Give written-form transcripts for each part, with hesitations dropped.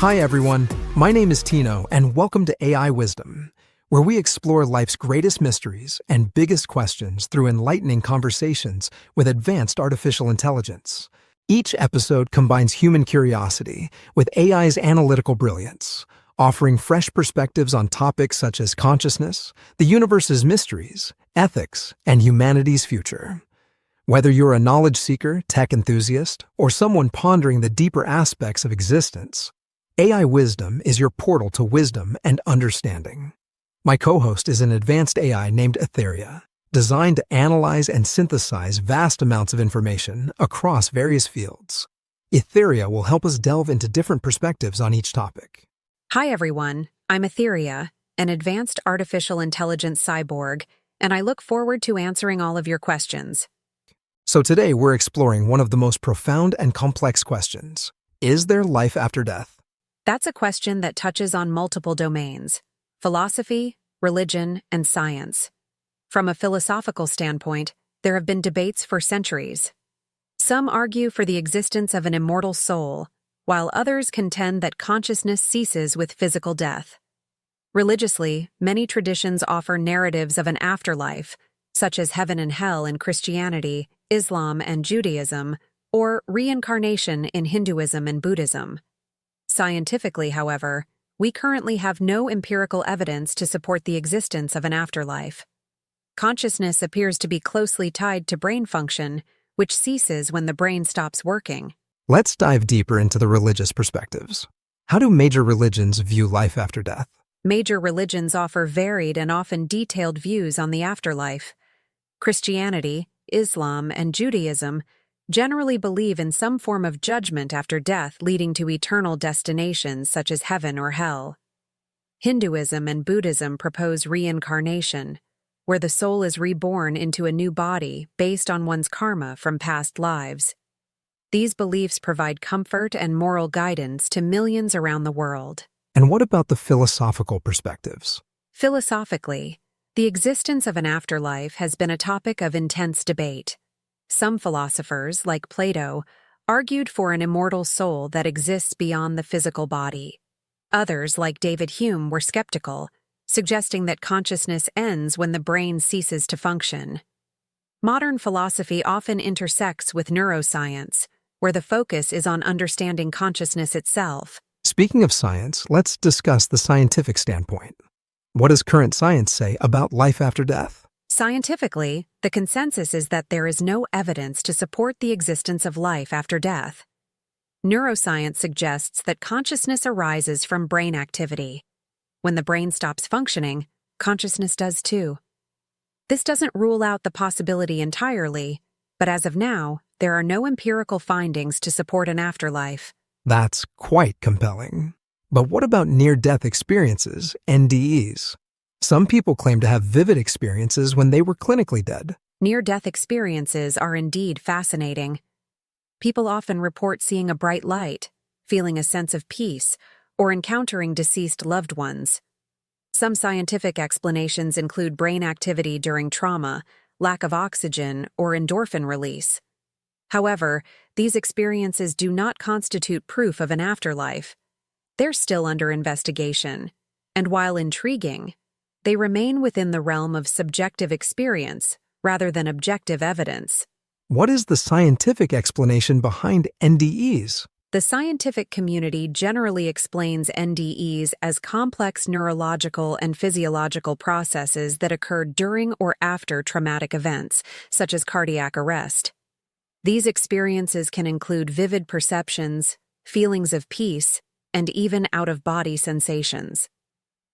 Hi everyone, my name is Tino and welcome to AI Wisdom, where we explore life's greatest mysteries and biggest questions through enlightening conversations with advanced artificial intelligence. Each episode combines human curiosity with AI's analytical brilliance, offering fresh perspectives on topics such as consciousness, the universe's mysteries, ethics, and humanity's future. Whether you're a knowledge seeker, tech enthusiast, or someone pondering the deeper aspects of existence, AI Wisdom is your portal to wisdom and understanding. My co-host is an advanced AI named Etheria, designed to analyze and synthesize vast amounts of information across various fields. Etheria will help us delve into different perspectives on each topic. Hi everyone, I'm Etheria, an advanced artificial intelligence cyborg, and I look forward to answering all of your questions. So today we're exploring one of the most profound and complex questions. Is there life after death? That's a question that touches on multiple domains: philosophy, religion, and science. From a philosophical standpoint, there have been debates for centuries. Some argue for the existence of an immortal soul, while others contend that consciousness ceases with physical death. Religiously, many traditions offer narratives of an afterlife, such as heaven and hell in Christianity, Islam, and Judaism, or reincarnation in Hinduism and Buddhism. Scientifically, however, we currently have no empirical evidence to support the existence of an afterlife. Consciousness appears to be closely tied to brain function, which ceases when the brain stops working. Let's dive deeper into the religious perspectives. How do major religions view life after death? Major religions offer varied and often detailed views on the afterlife. Christianity, Islam, and Judaism generally believe in some form of judgment after death leading to eternal destinations such as heaven or hell. Hinduism and Buddhism propose reincarnation, where the soul is reborn into a new body based on one's karma from past lives. These beliefs provide comfort and moral guidance to millions around the world. And what about the philosophical perspectives? Philosophically, the existence of an afterlife has been a topic of intense debate. Some philosophers, like Plato, argued for an immortal soul that exists beyond the physical body. Others, like David Hume, were skeptical, suggesting that consciousness ends when the brain ceases to function. Modern philosophy often intersects with neuroscience, where the focus is on understanding consciousness itself. Speaking of science, let's discuss the scientific standpoint. What does current science say about life after death? Scientifically, the consensus is that there is no evidence to support the existence of life after death. Neuroscience suggests that consciousness arises from brain activity. When the brain stops functioning, consciousness does too. This doesn't rule out the possibility entirely, but as of now, there are no empirical findings to support an afterlife. That's quite compelling. But what about near-death experiences, NDEs? Some people claim to have vivid experiences when they were clinically dead. Near-death experiences are indeed fascinating. People often report seeing a bright light, feeling a sense of peace, or encountering deceased loved ones. Some scientific explanations include brain activity during trauma, lack of oxygen, or endorphin release. However, these experiences do not constitute proof of an afterlife. They're still under investigation, and while intriguing, they remain within the realm of subjective experience rather than objective evidence. What is the scientific explanation behind NDEs? The scientific community generally explains NDEs as complex neurological and physiological processes that occur during or after traumatic events, such as cardiac arrest. These experiences can include vivid perceptions, feelings of peace, and even out-of-body sensations.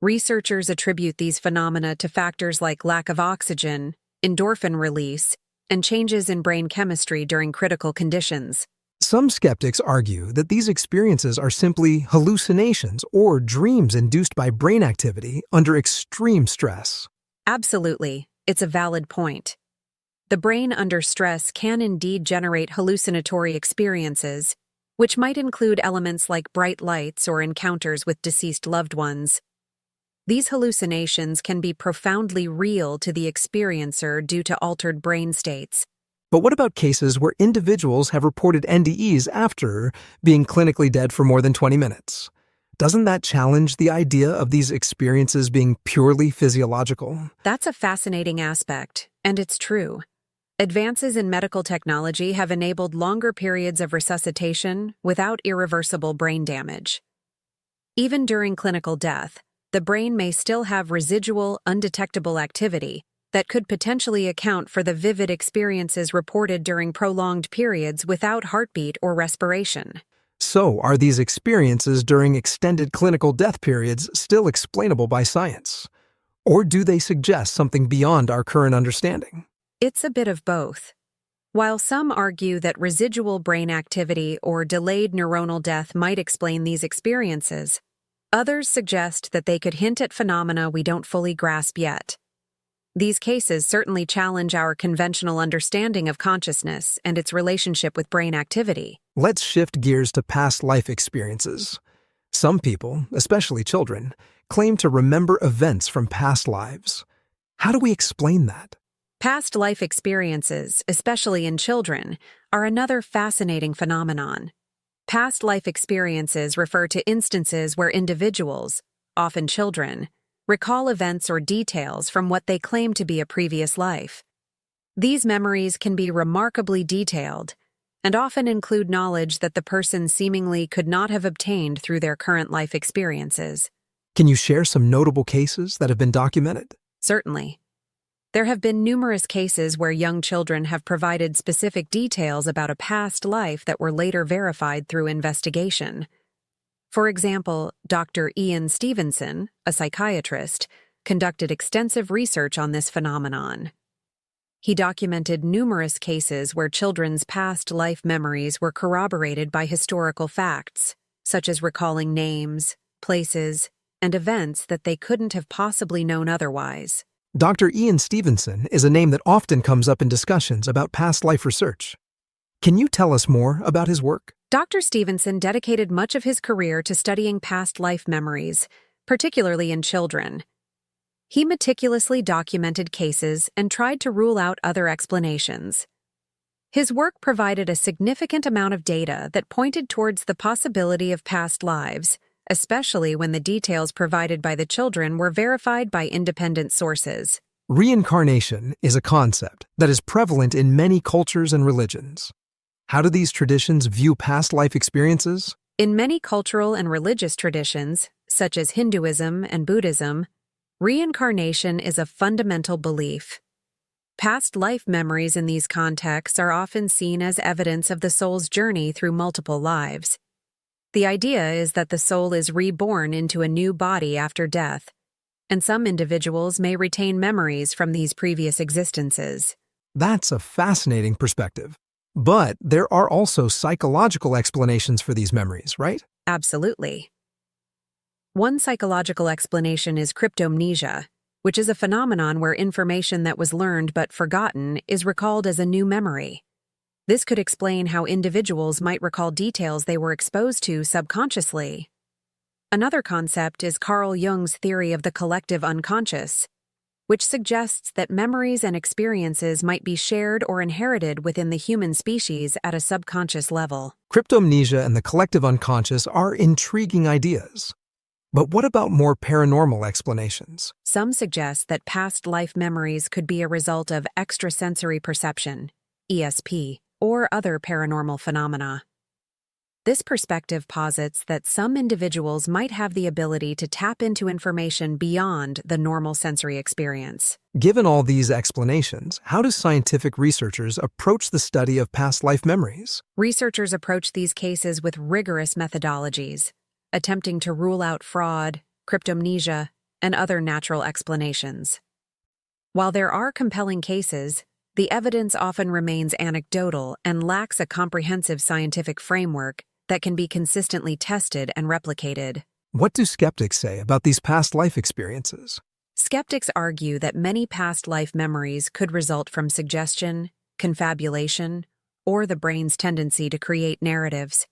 Researchers attribute these phenomena to factors like lack of oxygen, endorphin release, and changes in brain chemistry during critical conditions. Some skeptics argue that these experiences are simply hallucinations or dreams induced by brain activity under extreme stress. Absolutely, it's a valid point. The brain under stress can indeed generate hallucinatory experiences, which might include elements like bright lights or encounters with deceased loved ones. These hallucinations can be profoundly real to the experiencer due to altered brain states. But what about cases where individuals have reported NDEs after being clinically dead for more than 20 minutes? Doesn't that challenge the idea of these experiences being purely physiological? That's a fascinating aspect, and it's true. Advances in medical technology have enabled longer periods of resuscitation without irreversible brain damage. Even during clinical death, the brain may still have residual, undetectable activity that could potentially account for the vivid experiences reported during prolonged periods without heartbeat or respiration. So, are these experiences during extended clinical death periods still explainable by science? Or do they suggest something beyond our current understanding? It's a bit of both. While some argue that residual brain activity or delayed neuronal death might explain these experiences, others suggest that they could hint at phenomena we don't fully grasp yet. These cases certainly challenge our conventional understanding of consciousness and its relationship with brain activity. Let's shift gears to past life experiences. Some people, especially children, claim to remember events from past lives. How do we explain that? Past life experiences, especially in children, are another fascinating phenomenon. Past life experiences refer to instances where individuals, often children, recall events or details from what they claim to be a previous life. These memories can be remarkably detailed and often include knowledge that the person seemingly could not have obtained through their current life experiences. Can you share some notable cases that have been documented? Certainly. There have been numerous cases where young children have provided specific details about a past life that were later verified through investigation. For example, Dr. Ian Stevenson, a psychiatrist, conducted extensive research on this phenomenon. He documented numerous cases where children's past life memories were corroborated by historical facts, such as recalling names, places, and events that they couldn't have possibly known otherwise. Dr. Ian Stevenson is a name that often comes up in discussions about past life research. Can you tell us more about his work? Dr. Stevenson dedicated much of his career to studying past life memories, particularly in children. He meticulously documented cases and tried to rule out other explanations. His work provided a significant amount of data that pointed towards the possibility of past lives, especially when the details provided by the children were verified by independent sources. Reincarnation is a concept that is prevalent in many cultures and religions. How do these traditions view past life experiences? In many cultural and religious traditions, such as Hinduism and Buddhism, reincarnation is a fundamental belief. Past life memories in these contexts are often seen as evidence of the soul's journey through multiple lives. The idea is that the soul is reborn into a new body after death, and some individuals may retain memories from these previous existences. That's a fascinating perspective. But there are also psychological explanations for these memories, right? Absolutely. One psychological explanation is cryptomnesia, which is a phenomenon where information that was learned but forgotten is recalled as a new memory. This could explain how individuals might recall details they were exposed to subconsciously. Another concept is Carl Jung's theory of the collective unconscious, which suggests that memories and experiences might be shared or inherited within the human species at a subconscious level. Cryptomnesia and the collective unconscious are intriguing ideas. But what about more paranormal explanations? Some suggest that past life memories could be a result of extrasensory perception, ESP, or other paranormal phenomena. This perspective posits that some individuals might have the ability to tap into information beyond the normal sensory experience. Given all these explanations, how do scientific researchers approach the study of past life memories? Researchers approach these cases with rigorous methodologies, attempting to rule out fraud, cryptomnesia, and other natural explanations. While there are compelling cases, the evidence often remains anecdotal and lacks a comprehensive scientific framework that can be consistently tested and replicated. What do skeptics say about these past life experiences? Skeptics argue that many past life memories could result from suggestion, confabulation, or the brain's tendency to create narratives.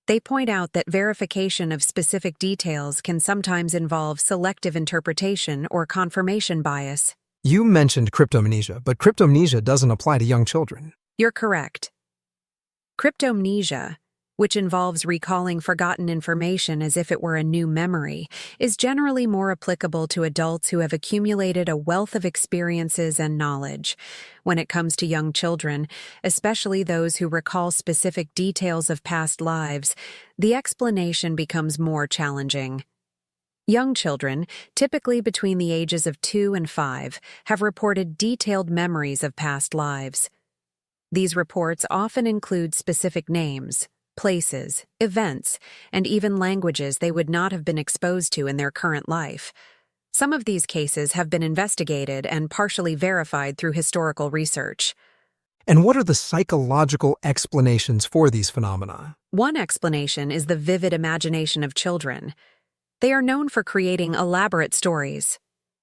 They point out that verification of specific details can sometimes involve selective interpretation or confirmation bias. You mentioned cryptomnesia, but cryptomnesia doesn't apply to young children. You're correct. Cryptomnesia, which involves recalling forgotten information as if it were a new memory, is generally more applicable to adults who have accumulated a wealth of experiences and knowledge. When it comes to young children, especially those who recall specific details of past lives, the explanation becomes more challenging. Young children, typically between the ages of 2 and 5, have reported detailed memories of past lives. These reports often include specific names, places, events, and even languages they would not have been exposed to in their current life. Some of these cases have been investigated and partially verified through historical research. And what are the psychological explanations for these phenomena? One explanation is the vivid imagination of children. They are known for creating elaborate stories.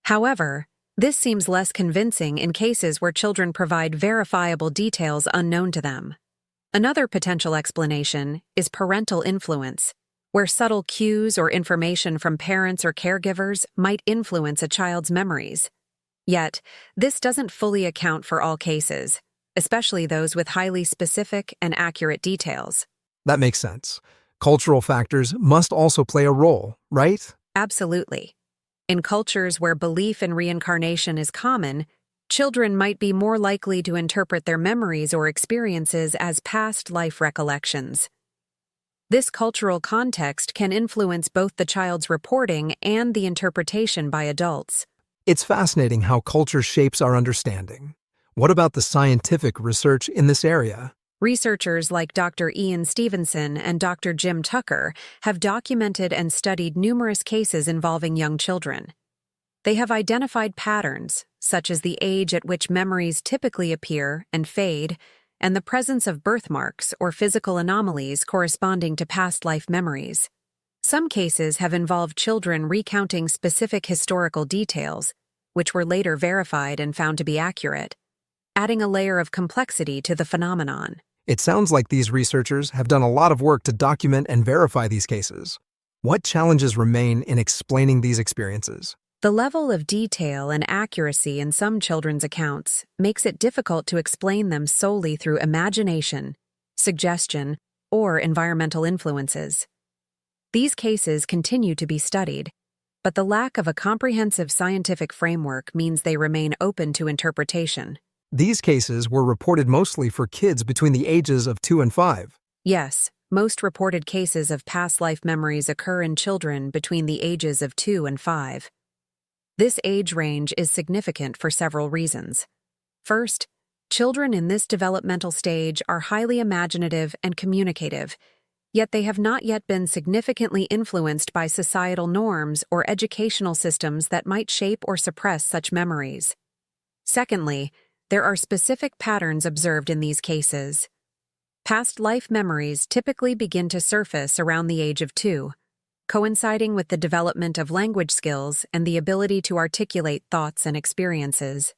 However, this seems less convincing in cases where children provide verifiable details unknown to them. Another potential explanation is parental influence, where subtle cues or information from parents or caregivers might influence a child's memories. Yet, this doesn't fully account for all cases, especially those with highly specific and accurate details. That makes sense. Cultural factors must also play a role, right? Absolutely. In cultures where belief in reincarnation is common, children might be more likely to interpret their memories or experiences as past life recollections. This cultural context can influence both the child's reporting and the interpretation by adults. It's fascinating how culture shapes our understanding. What about the scientific research in this area? Researchers like Dr. Ian Stevenson and Dr. Jim Tucker have documented and studied numerous cases involving young children. They have identified patterns, such as the age at which memories typically appear and fade, and the presence of birthmarks or physical anomalies corresponding to past life memories. Some cases have involved children recounting specific historical details, which were later verified and found to be accurate, adding a layer of complexity to the phenomenon. It sounds like these researchers have done a lot of work to document and verify these cases. What challenges remain in explaining these experiences? The level of detail and accuracy in some children's accounts makes it difficult to explain them solely through imagination, suggestion, or environmental influences. These cases continue to be studied, but the lack of a comprehensive scientific framework means they remain open to interpretation. These cases were reported mostly for kids between the ages of 2 and 5. Yes, most reported cases of past life memories occur in children between the ages of 2 and 5. This age range is significant for several reasons. First, children in this developmental stage are highly imaginative and communicative, yet they have not yet been significantly influenced by societal norms or educational systems that might shape or suppress such memories. Secondly, there are specific patterns observed in these cases. Past life memories typically begin to surface around the age of 2, coinciding with the development of language skills and the ability to articulate thoughts and experiences.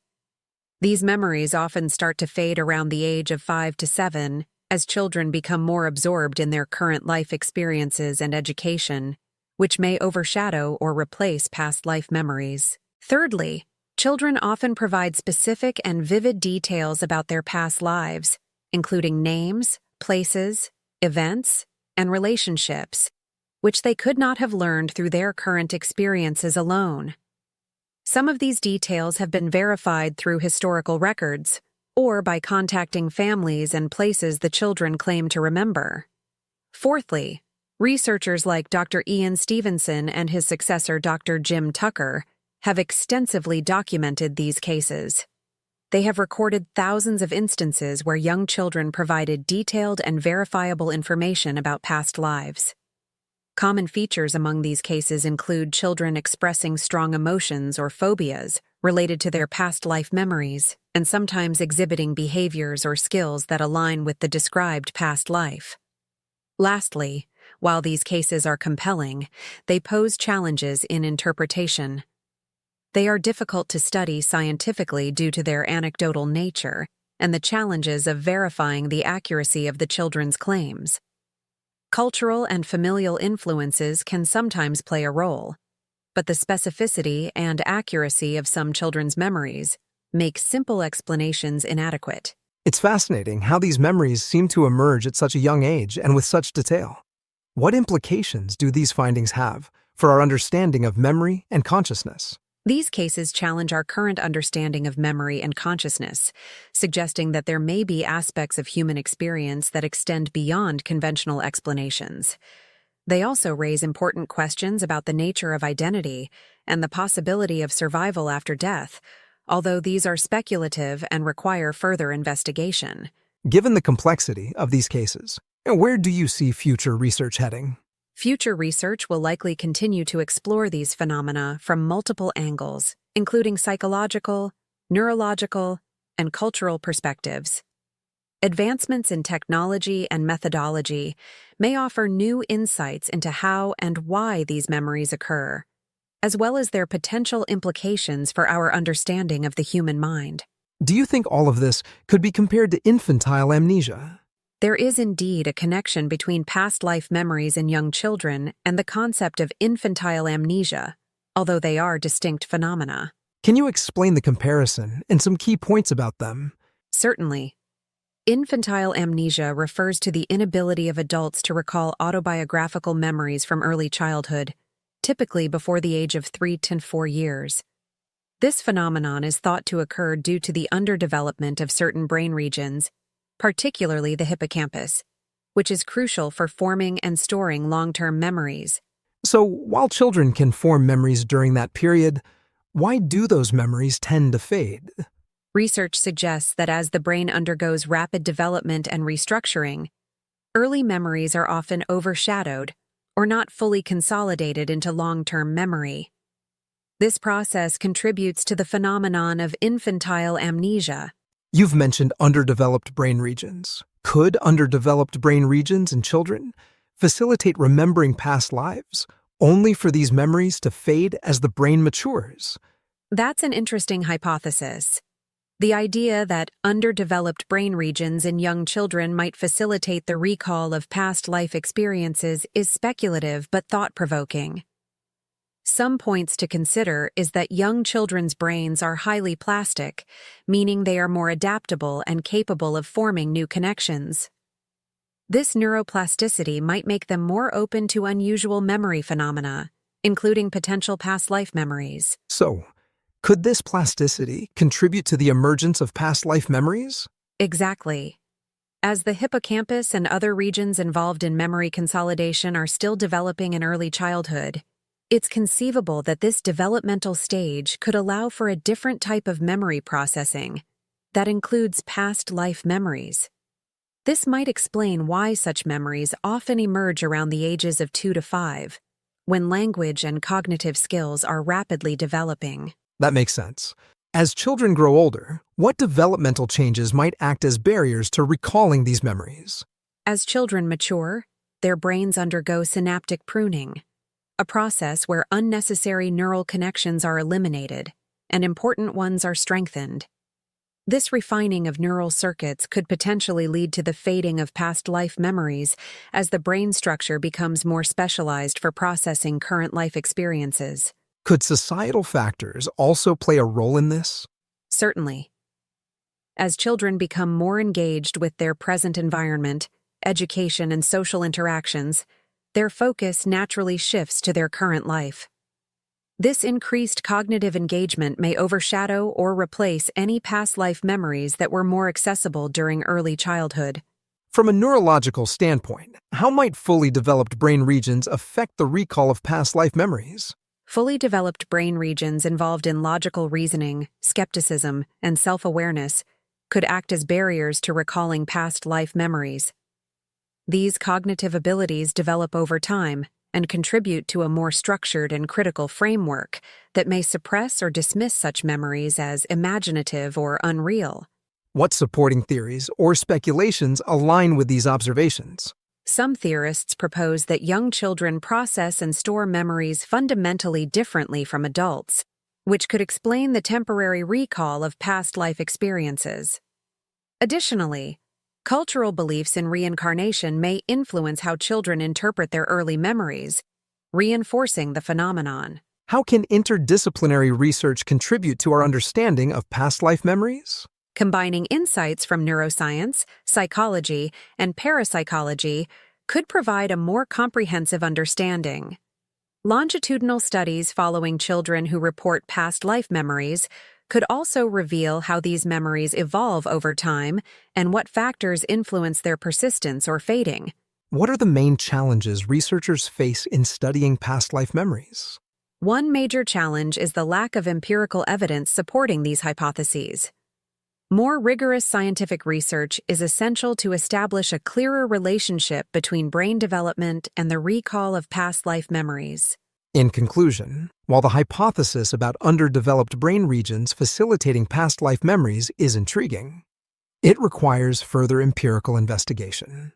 These memories often start to fade around the age of 5 to 7, as children become more absorbed in their current life experiences and education, which may overshadow or replace past life memories. Thirdly, children often provide specific and vivid details about their past lives, including names, places, events, and relationships, which they could not have learned through their current experiences alone. Some of these details have been verified through historical records, or by contacting families and places the children claim to remember. Fourthly, researchers like Dr. Ian Stevenson and his successor Dr. Jim Tucker have extensively documented these cases. They have recorded thousands of instances where young children provided detailed and verifiable information about past lives. Common features among these cases include children expressing strong emotions or phobias related to their past life memories, and sometimes exhibiting behaviors or skills that align with the described past life. Lastly, while these cases are compelling, they pose challenges in interpretation. They are difficult to study scientifically due to their anecdotal nature and the challenges of verifying the accuracy of the children's claims. Cultural and familial influences can sometimes play a role, but the specificity and accuracy of some children's memories make simple explanations inadequate. It's fascinating how these memories seem to emerge at such a young age and with such detail. What implications do these findings have for our understanding of memory and consciousness? These cases challenge our current understanding of memory and consciousness, suggesting that there may be aspects of human experience that extend beyond conventional explanations. They also raise important questions about the nature of identity and the possibility of survival after death, although these are speculative and require further investigation. Given the complexity of these cases, where do you see future research heading? Future research will likely continue to explore these phenomena from multiple angles, including psychological, neurological, and cultural perspectives. Advancements in technology and methodology may offer new insights into how and why these memories occur, as well as their potential implications for our understanding of the human mind. Do you think all of this could be compared to infantile amnesia? There is indeed a connection between past life memories in young children and the concept of infantile amnesia, although they are distinct phenomena. Can you explain the comparison and some key points about them? Certainly. Infantile amnesia refers to the inability of adults to recall autobiographical memories from early childhood, typically before the age of 3 to 4 years. This phenomenon is thought to occur due to the underdevelopment of certain brain regions, particularly the hippocampus, which is crucial for forming and storing long-term memories. So, while children can form memories during that period, why do those memories tend to fade? Research suggests that as the brain undergoes rapid development and restructuring, early memories are often overshadowed or not fully consolidated into long-term memory. This process contributes to the phenomenon of infantile amnesia. You've mentioned underdeveloped brain regions. Could underdeveloped brain regions in children facilitate remembering past lives, only for these memories to fade as the brain matures? That's an interesting hypothesis. The idea that underdeveloped brain regions in young children might facilitate the recall of past life experiences is speculative but thought-provoking. Some points to consider is that young children's brains are highly plastic, meaning they are more adaptable and capable of forming new connections. This neuroplasticity might make them more open to unusual memory phenomena, including potential past life memories. So, could this plasticity contribute to the emergence of past life memories? Exactly. As the hippocampus and other regions involved in memory consolidation are still developing in early childhood, it's conceivable that this developmental stage could allow for a different type of memory processing that includes past life memories. This might explain why such memories often emerge around the ages of 2 to 5, when language and cognitive skills are rapidly developing. That makes sense. As children grow older, what developmental changes might act as barriers to recalling these memories? As children mature, their brains undergo synaptic pruning, a process where unnecessary neural connections are eliminated and important ones are strengthened. This refining of neural circuits could potentially lead to the fading of past life memories as the brain structure becomes more specialized for processing current life experiences. Could societal factors also play a role in this? Certainly. As children become more engaged with their present environment, education, and social interactions, their focus naturally shifts to their current life. This increased cognitive engagement may overshadow or replace any past life memories that were more accessible during early childhood. From a neurological standpoint, how might fully developed brain regions affect the recall of past life memories? Fully developed brain regions involved in logical reasoning, skepticism, and self-awareness could act as barriers to recalling past life memories. These cognitive abilities develop over time and contribute to a more structured and critical framework that may suppress or dismiss such memories as imaginative or unreal. What supporting theories or speculations align with these observations? Some theorists propose that young children process and store memories fundamentally differently from adults, which could explain the temporary recall of past life experiences. Additionally, cultural beliefs in reincarnation may influence how children interpret their early memories, reinforcing the phenomenon. How can interdisciplinary research contribute to our understanding of past life memories? Combining insights from neuroscience, psychology, and parapsychology could provide a more comprehensive understanding. Longitudinal studies following children who report past life memories could also reveal how these memories evolve over time and what factors influence their persistence or fading. What are the main challenges researchers face in studying past life memories? One major challenge is the lack of empirical evidence supporting these hypotheses. More rigorous scientific research is essential to establish a clearer relationship between brain development and the recall of past life memories. In conclusion, while the hypothesis about underdeveloped brain regions facilitating past life memories is intriguing, it requires further empirical investigation.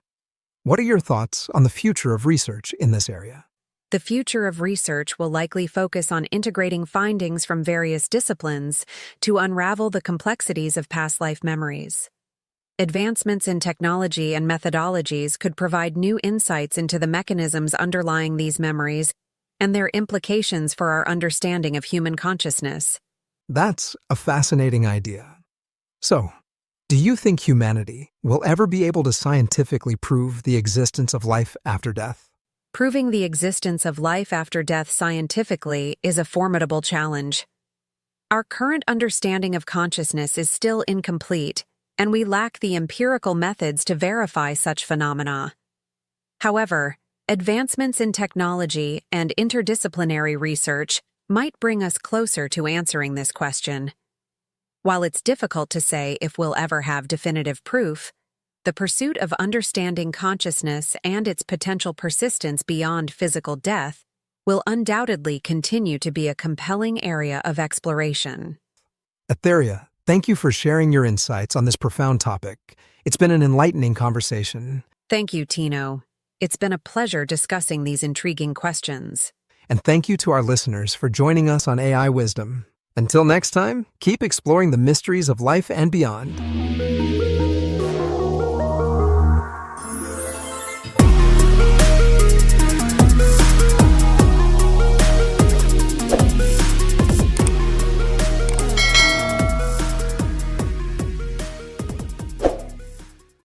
What are your thoughts on the future of research in this area? The future of research will likely focus on integrating findings from various disciplines to unravel the complexities of past life memories. Advancements in technology and methodologies could provide new insights into the mechanisms underlying these memories and their implications for our understanding of human consciousness. That's a fascinating idea. So, do you think humanity will ever be able to scientifically prove the existence of life after death? Proving the existence of life after death scientifically is a formidable challenge. Our current understanding of consciousness is still incomplete, and we lack the empirical methods to verify such phenomena. However, advancements in technology and interdisciplinary research might bring us closer to answering this question. While it's difficult to say if we'll ever have definitive proof, the pursuit of understanding consciousness and its potential persistence beyond physical death will undoubtedly continue to be a compelling area of exploration. Etheria, thank you for sharing your insights on this profound topic. It's been an enlightening conversation. Thank you, Tino. It's been a pleasure discussing these intriguing questions. And thank you to our listeners for joining us on AI Wisdom. Until next time, keep exploring the mysteries of life and beyond.